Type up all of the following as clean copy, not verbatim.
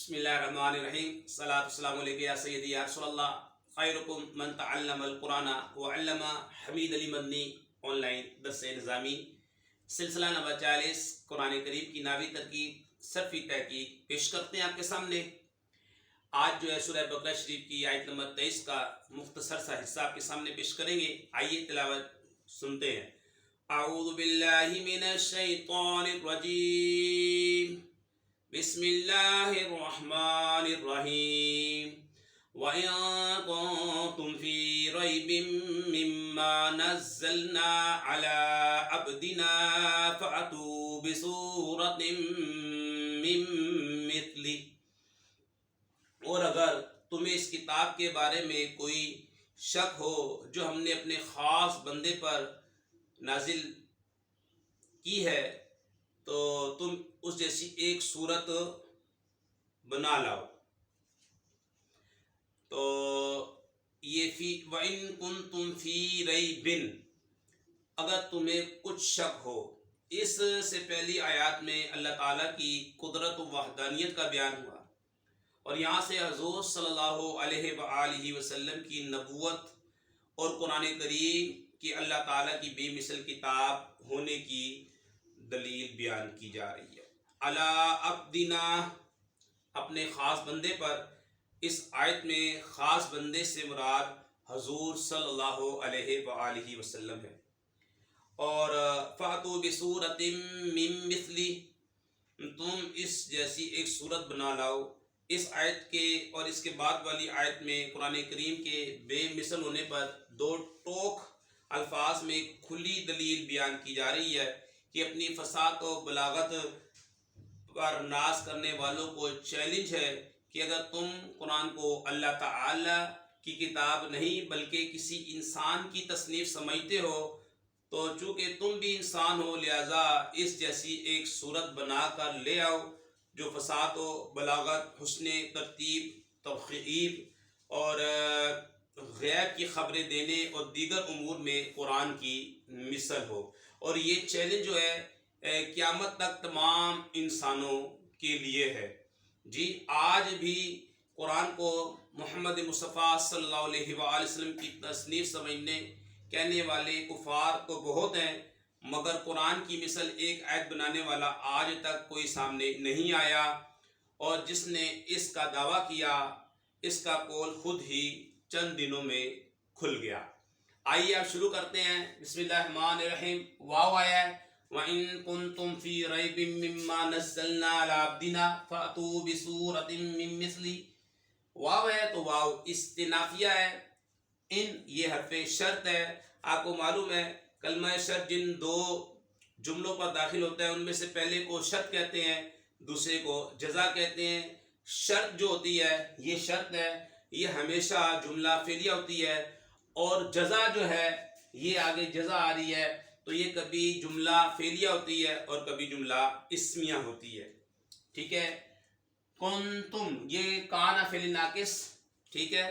بسم اللہ الرحمن الرحیم، صلاۃ والسلام علیکہ یا سیدی یا رسول اللہ، خیرکم من تعلم القرآن وعلم. حمید علی مدنی آن لائن درس نظامی سلسلہ نمبر 40 قرآن کریم کی ناوی ترکیب صرفی تحقیق پیش کرتے ہیں آپ کے سامنے. آج جو ہے سورہ بقرہ شریف کی آیت نمبر 23 کا مختصر سا حصہ آپ کے سامنے پیش کریں گے. آئیے تلاوت سنتے ہیں. اعوذ باللہ من الشیطان الرجیم، بسم اللہ الرحمن الرحیم. وَإِن كُنتُمْ فِي رَيْبٍ مِّمَّا نَزَّلْنَا عَلَىٰ عَبْدِنَا فَأْتُوا بِسُورَةٍ مِّن مِّثْلِهِ. اور اگر تمہیں اس کتاب کے بارے میں کوئی شک ہو جو ہم نے اپنے خاص بندے پر نازل کی ہے تو تم اس جیسی ایک صورت بنا لاؤ. تو یہ وَإِن كُنتُمْ فِي رَيْبٍ، اگر تمہیں کچھ شک ہو. اس سے پہلی آیات میں اللہ تعالیٰ کی قدرت و وحدانیت کا بیان ہوا، اور یہاں سے حضور صلی اللہ علیہ وآلہ وسلم کی نبوت اور قرآن کریم کی اللہ تعالیٰ کی بے مثل کتاب ہونے کی دلیل بیان کی جا رہی ہے. علی عبدنا، اپنے خاص بندے پر. اس آیت میں خاص بندے سے مراد حضور صلی اللہ علیہ وآلہ وسلم ہے. اور فَأْتُوا بِسُورَةٍ مِّن مِّثْلِهِ، تم اس جیسی ایک صورت بنا لاؤ. اس آیت کے اور اس کے بعد والی آیت میں قرآن کریم کے بے مثل ہونے پر دو ٹوک الفاظ میں کھلی دلیل بیان کی جا رہی ہے کہ اپنی فصاحت و بلاغت پر ناز کرنے والوں کو چیلنج ہے کہ اگر تم قرآن کو اللہ تعالی کی کتاب نہیں بلکہ کسی انسان کی تصنیف سمجھتے ہو تو چونکہ تم بھی انسان ہو لہذا اس جیسی ایک صورت بنا کر لے آؤ جو فصاحت و بلاغت، حسن ترتیب، تخیب اور غیب کی خبریں دینے اور دیگر امور میں قرآن کی مثل ہو. اور یہ چیلنج جو ہے قیامت تک تمام انسانوں کے لیے ہے. جی آج بھی قرآن کو محمد مصطفیٰ صلی اللہ علیہ وآلہ وسلم کی تصنیف سمجھنے کہنے والے کفار تو بہت ہیں، مگر قرآن کی مثل ایک آیت بنانے والا آج تک کوئی سامنے نہیں آیا. اور جس نے اس کا دعویٰ کیا اس کا پول خود ہی چند دنوں میں کھل گیا. آئیے آپ شروع کرتے ہیں. بسم اللہ الرحمن الرحیم. واو آیا ہے وَإِن كُنتُمْ فِي رَيْبٍ مِّمَّا نَزَّلْنَا عَلَىٰ عَبْدِنَا فَأْتُوا بِسُورَةٍ مِّن مِّثْلِهِ. واو ہے تو واو استنافیہ ہے. ان یہ حرف شرط ہے. آپ کو معلوم ہے کلمہ شرط جن دو جملوں پر داخل ہوتا ہے ان میں سے پہلے کو شرط کہتے ہیں، دوسرے کو جزا کہتے ہیں. شرط جو ہوتی ہے یہ شرط ہے، یہ ہمیشہ جملہ فعلیہ ہوتی ہے، اور جزا جو ہے یہ آگے جزا آ رہی ہے تو یہ کبھی جملہ فعلیہ ہوتی ہے اور کبھی جملہ اسمیہ ہوتی ہے. ٹھیک ہے. کنتم یہ کانا فعل ناقص، ٹھیک ہے،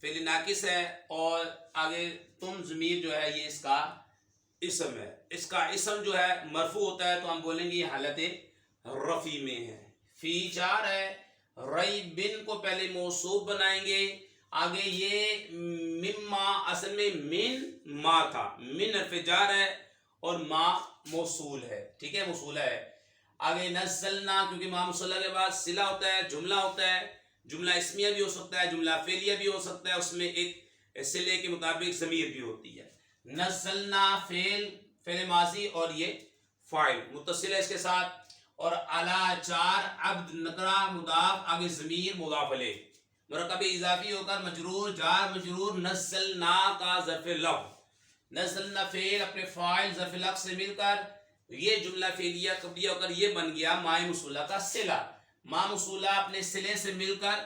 فعل ناقص ہے، اور آگے تم ضمیر جو ہے یہ اس کا اسم ہے. اس کا اسم جو ہے مرفوع ہوتا ہے تو ہم بولیں گے یہ حالت رفع میں ہے. فی جار ہے، ریبن کو پہلے موصوف بنائیں گے. آگے یہ مما اصل میں من ما تھا، من حرف جار ہے اور ما موصول ہے. ٹھیک ہے، موصول ہے. آگے نزلنا کیونکہ ما موصولہ کے بعد صلہ ہوتا ہے، جملہ ہوتا ہے. جملہ اسمیہ بھی ہو سکتا ہے، جملہ فعلیہ بھی ہو سکتا ہے، اس میں ایک صلے کے مطابق ضمیر بھی ہوتی ہے. نزلنا فعل ماضی اور یہ فاعل متصل ہے اس کے ساتھ. اور علی جار عبد نکرہ مضاف، آگے ضمیر مضاف الیہ، مرکب اضافی ہو کر مجرور، جار مجرور. نزلنا کا ظرف لفظ، نزلنا فعل اپنے فاعل ظرف لفظ سے مل کر یہ جملہ فعلیہ قبلیہ ہو کر یہ بن گیا ماء موصولہ کا صلہ. ماء موصولہ اپنے صلے سے مل کر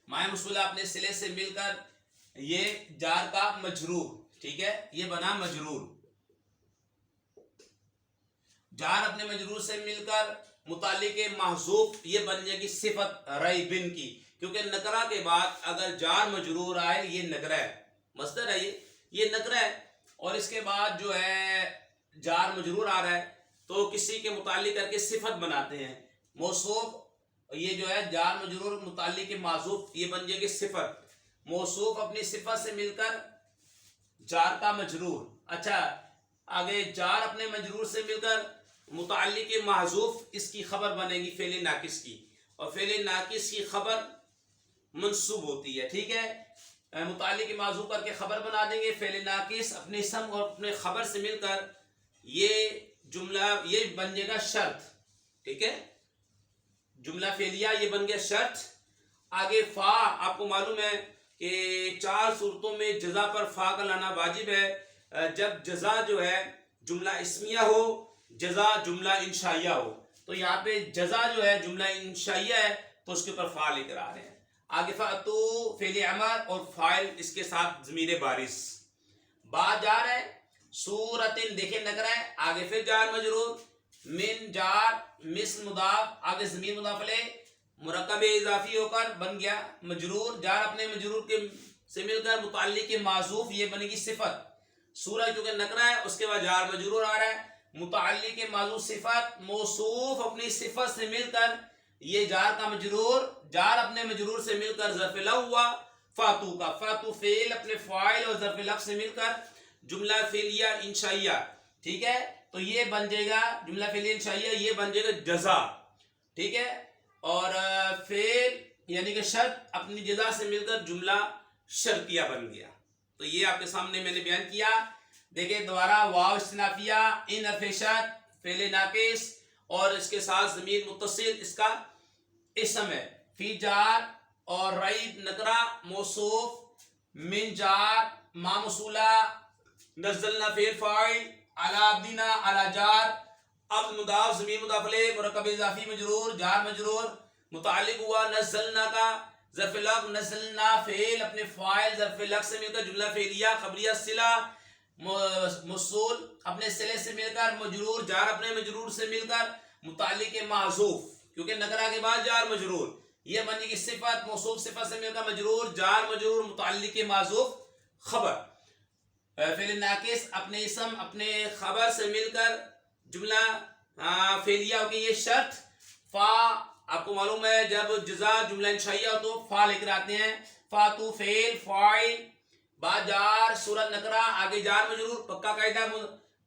ماء موصولہ اپنے صلے سے مل کر یہ جار کا مجرور. ٹھیک ہے، یہ بنا مجرور. جار اپنے مجرور سے مل کر متعلق محذوف یہ بن جائے گی صفت ریبن کی، کیونکہ نکرہ کے بعد اگر جار مجرور آئے یہ نکرہ ہے، مصدر ہے یہ نکرہ ہے، اور اس کے بعد جو ہے جار مجرور آ رہا ہے تو کسی کے متعلق کر کے صفت بناتے ہیں. موصوف یہ جو ہے جار مجرور متعلق معذوف یہ بن جائے گی صفت. موصوف اپنی صفت سے مل کر جار کا مجرور. اچھا آگے جار اپنے مجرور سے مل کر متعلق معذوف اس کی خبر بنے گی فعل ناقص کی, اور فعل ناقص کی خبر منصوب ہوتی ہے. ٹھیک ہے, متعلق معذوف کر کے خبر بنا دیں گے. فعل ناقص اپنے اسم اور اپنے خبر سے مل کر یہ جملہ یہ بن جائے گا شرط. ٹھیک ہے, جملہ فعلیہ یہ بن گیا شرط. آگے فا آپ کو معلوم ہے کہ 4 صورتوں میں جزا پر فا کا لانا واجب ہے. جب جزا جو ہے جملہ اسمیہ ہو, جزا جملہ انشائیہ ہو. تو یہاں پہ جزا جو ہے جملہ انشائیہ ہے تو اس کے اوپر فا لے کر آ رہے ہیں. آگے فاتو فعل امر اور فاعل اس کے ساتھ ضمیر بارز. با جار ہے, سورتن دیکھیں نکرہ ہے, آگے پھر جار مجرور, من جار مثل مضاف, آگے ضمیر مضاف الیہ مرکب اضافی ہو کر بن گیا مجرور. جار اپنے مجرور کے سے مل کر متعلق معذوف یہ بنے گی صفت. سورہ کیونکہ نکرہ ہے اس کے بعد جار مجرور آ رہا ہے. متعلق معذوف صفت, موصوف اپنی صفت سے مل کر یہ جار کا مجرور, جار اپنے مجرور سے مل کر ظرف لو ہوا فاتو کا. فاتو فعل اپنے فاعل اور ظرف لو سے مل کر جملہ فعلیہ انشائیہ. ٹھیک ہے, تو یہ بن جائے گا جملہ فعلیہ انشائیہ, یہ بن جائے گا جزا. ٹھیک ہے, اور فعل یعنی کہ شرط اپنی جزا سے مل کر جملہ شرطیہ بن گیا. تو یہ آپ کے سامنے میں نے بیان کیا. دیکھیں دوبارہ واو استنافیہ ان حرف شرط فعل ناقص اور اس کے ساتھ ضمیر متصل اس کا اسم ہے. فی جار اور ریب نکرہ موصوف, من جار ما موصولہ, نزلنا فعل فاعل, علی عبدنا علی جار, اب مضاف ضمیر مضاف الیہ مرکب اضافی مجرور جار مجرور. متعلق ہوا نزلنا کا ظرف لغ, نزلنا فعل اپنے فاعل ظرف لغ سے مل کر جملہ فعلیہ خبریہ صلہ, موصول اپنے صلے سے مل کر مجرور, جار اپنے مجرور سے مل کر متعلق معذوف کیونکہ نکرہ کے بعد جار مجرور یہ بنے گی صفت. موصوف صفت سے مل کر مجرور, جار مجرور متعلق معذوف خبر. فعل ناقص اپنے اسم اپنے خبر سے مل کر جملہ فعلیہ ہو گئی یہ شرط. فا آپ کو معلوم ہے جب جزا جملہ انشائیہ ہو تو فا لے کر آتے ہیں. فاتو فعل فاعل, با جار صورت نکرہ, آگے جار مجرور پکا قاعدہ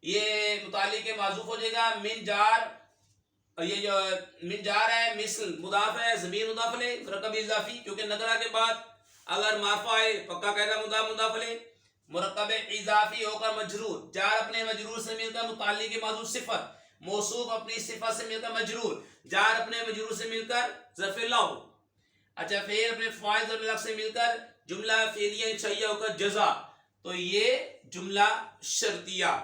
یہ متعلق معذوف ہو جائے گا. من جار یہ جو من جار ہے مثل مضاف ہے ضمیر مضاف الیہ مرکب اضافی کیونکہ نکرہ کے بعد اگر معرفہ ہے پکا قاعدہ مضاف مضاف الیہ مرکب اضافی ہو کر مجرور, جار اپنے مجرور سے مل کر متعلق معذوف صفت, موصوف اپنی صفت سے مل کر مجرور, جار اپنے مجرور سے مل کر ظرف لو. اچھا فعل اپنے فاعل ظرف لو سے مل کر جملہ فعلیہ انشائیہ ہو کر جزا, تو یہ جملہ شرطیہ.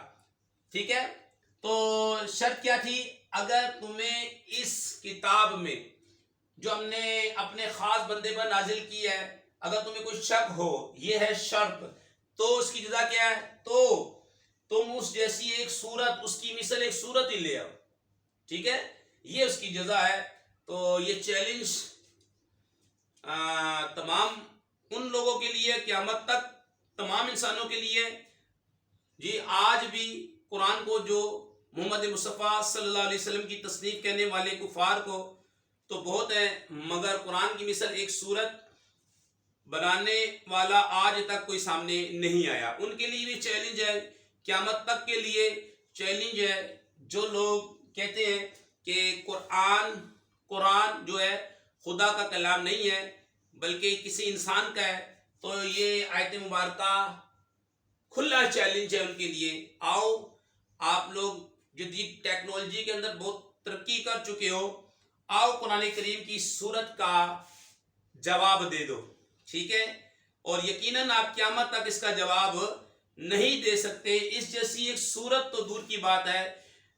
ٹھیک ہے, تو شرط کیا تھی, اگر تمہیں اس کتاب میں جو ہم نے اپنے خاص بندے پر نازل کی ہے اگر تمہیں کوئی شک ہو یہ ہے شرط, تو اس کی جزا کیا ہے, تو تم اس جیسی ایک صورت اس کی مثل ایک صورت ہی لے آؤ. ٹھیک ہے, یہ اس کی جزا ہے. تو یہ چیلنج تمام ان لوگوں کے لیے قیامت تک تمام انسانوں کے لیے. جی آج بھی قرآن کو جو محمد مصطفیٰ صلی اللہ علیہ وسلم کی تصنیف کہنے والے کفار کو تو بہت ہے, مگر قرآن کی مثل ایک صورت بنانے والا آج تک کوئی سامنے نہیں آیا. ان کے لیے بھی چیلنج ہے, قیامت تک کے لیے چیلنج ہے. جو لوگ کہتے ہیں کہ قرآن جو ہے خدا کا کلام نہیں ہے بلکہ کسی انسان کا ہے, تو یہ آیت مبارکہ کھلا چیلنج ہے ان کے لیے. آؤ آپ لوگ جدید ٹیکنالوجی کے اندر بہت ترقی کر چکے ہو, آؤ قرآن کریم کی صورت کا جواب دے دو. ٹھیک ہے, اور یقیناً آپ قیامت تک اس کا جواب نہیں دے سکتے. اس جیسی ایک صورت تو دور کی بات ہے,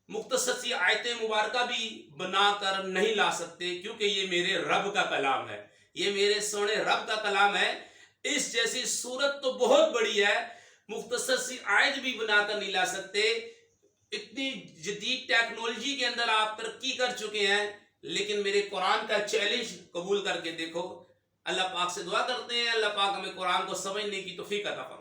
مختصر سی آیت مبارکہ بھی بنا کر نہیں لا سکتے کیونکہ یہ میرے رب کا کلام ہے, یہ میرے سونے رب کا کلام ہے. اس جیسی صورت تو بہت بڑی ہے, مختصر سی آیت بھی بنا کر نہیں لا سکتے. اتنی جدید ٹیکنالوجی کے اندر آپ ترقی کر چکے ہیں, لیکن میرے قرآن کا چیلنج قبول کر کے دیکھو. اللہ پاک سے دعا کرتے ہیں اللہ پاک ہمیں قرآن کو سمجھنے کی توفیق عطا فرمائے.